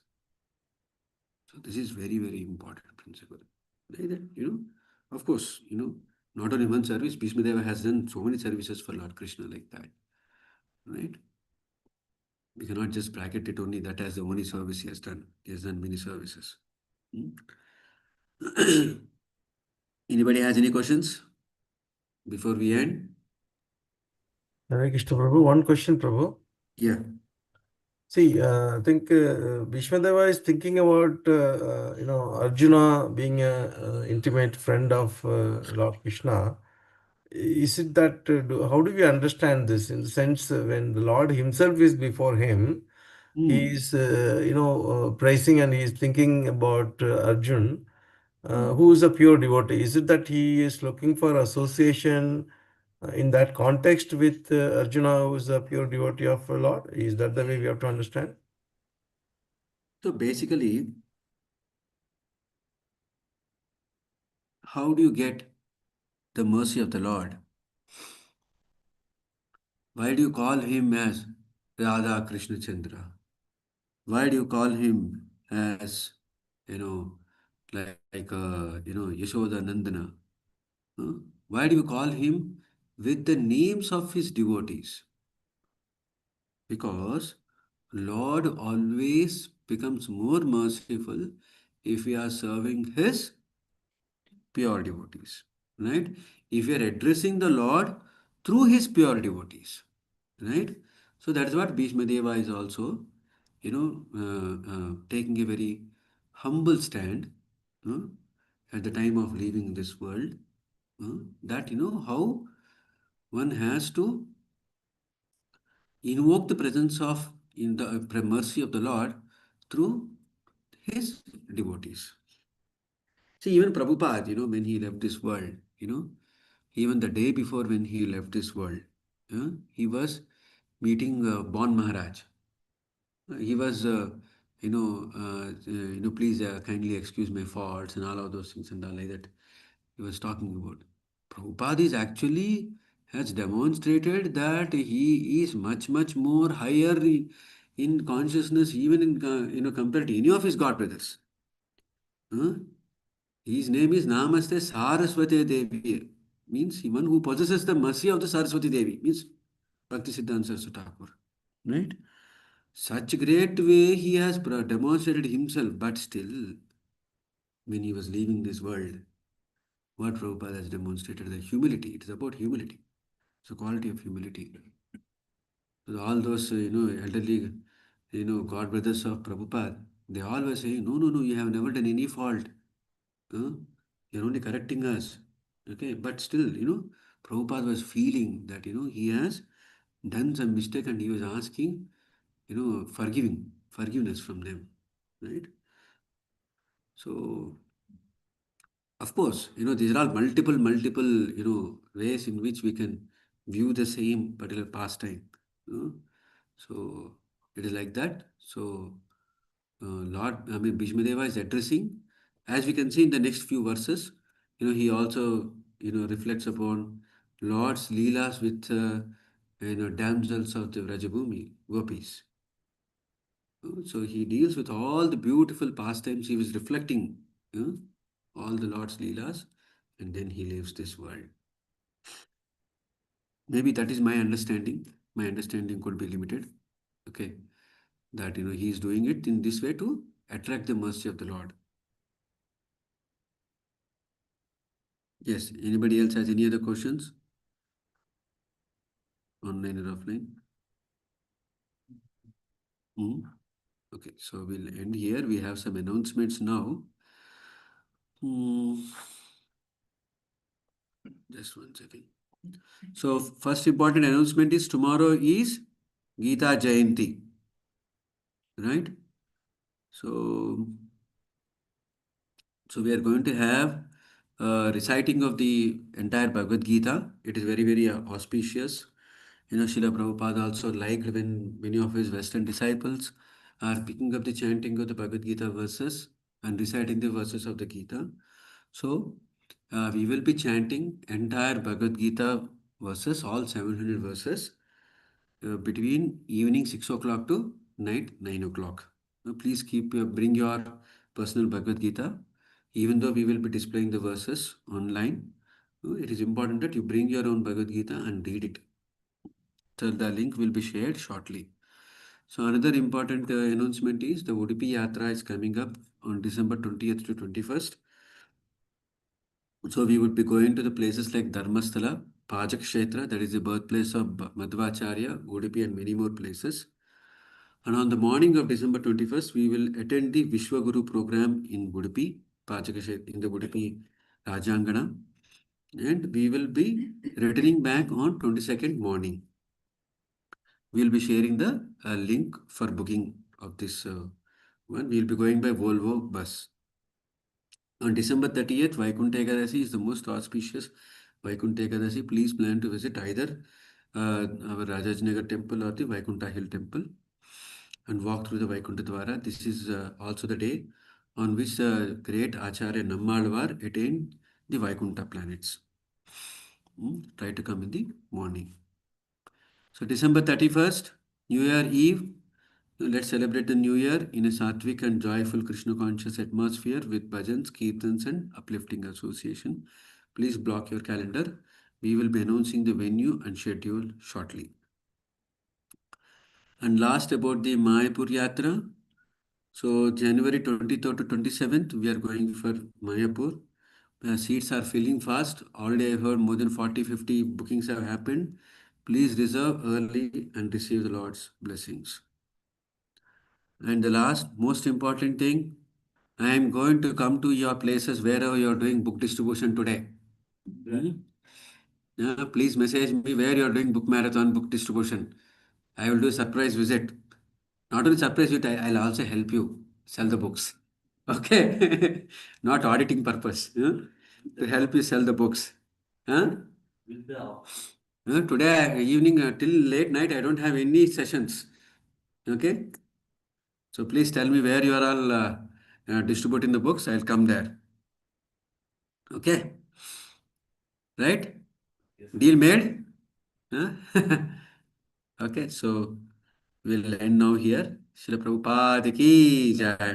So this is very, very important principle. Like that, of course, not only one service, Bhīṣmadeva has done so many services for Lord Krishna like that. Right? We cannot just bracket it only that as the only service he has done. He has done many services. Anybody has any questions before we end? Hare Krishna Prabhu, one question, Prabhu. Yeah. See, I think Bhīṣmadeva is thinking about, Arjuna being an intimate friend of Lord Krishna. Is it that, how do we understand this? In the sense, when the Lord himself is before him, he is, praising and he is thinking about Arjun, who is a pure devotee. Is it that he is looking for association in that context with Arjuna, who is a pure devotee of Lord? Is that the way we have to understand? So basically, how do you get the mercy of the Lord? Why do you call him as Radha Krishna Chandra? Why do you call him as, Yashoda Nandana? Why do you call him with the names of his devotees? Because Lord always becomes more merciful if we are serving his pure devotees. Right? If we are addressing the Lord through his pure devotees. Right? So that's what Bhīṣmadeva is also, taking a very humble stand at the time of leaving this world. That, how one has to invoke the presence of in the mercy of the Lord through his devotees. See, even Prabhupada, when he left this world, even the day before when he left this world, he was meeting Bon Maharaj. He was, please kindly excuse my faults and all of those things and all like that. He was talking about. Prabhupada is actually has demonstrated that he is much, much more higher in consciousness, even in, compared to any of his god brothers. His name is Namaste Saraswati Devi. Means one who possesses the mercy of the Saraswati Devi. Means Bhakti Siddhanta Saraswati Thakur. Right? Such great way he has demonstrated himself, but still, when he was leaving this world, what Prabhupada has demonstrated the humility. It is about humility. It's a quality of humility. So all those, elderly, god brothers of Prabhupada, they always say, no, no, no, you have never done any fault. You're only correcting us. Okay, but still, Prabhupada was feeling that, he has done some mistake and he was asking, forgiveness from them. Right? So, of course, these are all multiple, ways in which we can view the same particular pastime. So it is like that. So Bhīṣmadeva is addressing, as we can see in the next few verses, he also, reflects upon Lord's leelas with, damsels of the Vrajabhumi, gopis. So he deals with all the beautiful pastimes. He was reflecting, all the Lord's leelas, and then he leaves this world. Maybe that is my understanding. My understanding could be limited. Okay. That, he is doing it in this way to attract the mercy of the Lord. Yes. Anybody else has any other questions? Online or offline? Okay. So we'll end here. We have some announcements now. Just one second. So first important announcement is tomorrow is Gita Jayanti. Right? So we are going to have reciting of the entire Bhagavad Gita. It is very, very auspicious. Srila Prabhupada also liked when many of his Western disciples are picking up the chanting of the Bhagavad Gita verses and reciting the verses of the Gita. So we will be chanting entire Bhagavad Gita verses, all 700 verses, between evening 6 o'clock to night 9 o'clock. Please bring your personal Bhagavad Gita. Even though we will be displaying the verses online, it is important that you bring your own Bhagavad Gita and read it. So the link will be shared shortly. So another important announcement is the Udupi Yatra is coming up on December 20th to 21st. So we would be going to the places like Dharmasthala, Pajak Kshetra, that is the birthplace of Madhvacharya, Udupi and many more places. And on the morning of December 21st, we will attend the Vishwaguru program in Udupi, Pajak Kshetra, in the Udupi Rajangana. And we will be returning back on 22nd morning. We will be sharing the link for booking of this one. We will be going by Volvo bus. On December 30th, Vaikuntha Ekadasi is the most auspicious Vaikuntha Ekadasi. Please plan to visit either our Rajajnagar temple or the Vaikuntha Hill temple and walk through the Vaikuntha Dwara. This is also the day on which the great Acharya Nammalvar attained the Vaikuntha planets. Try to come in the morning. So December 31st, New Year Eve, let's celebrate the New Year in a sattvic and joyful Krishna conscious atmosphere with bhajans, kirtans and uplifting association. Please block your calendar. We will be announcing the venue and schedule shortly. And last about the Mayapur Yatra. So January 23rd to 27th, we are going for Mayapur. Seats are filling fast. Already I heard more than 40-50 bookings have happened. Please reserve early and receive the Lord's blessings. And the last, most important thing, I am going to come to your places wherever you are doing book distribution today. Please message me where you are doing book marathon, book distribution. I will do a surprise visit. Not only surprise visit, I'll also help you sell the books. Okay? Not auditing purpose. To help you sell the books. Today evening till late night, I don't have any sessions. Okay? So please tell me where you are all distributing the books. I'll come there. Okay? Right? Yes. Deal made? Huh? Okay, so we'll end now here. Srila Prabhupada ki jai.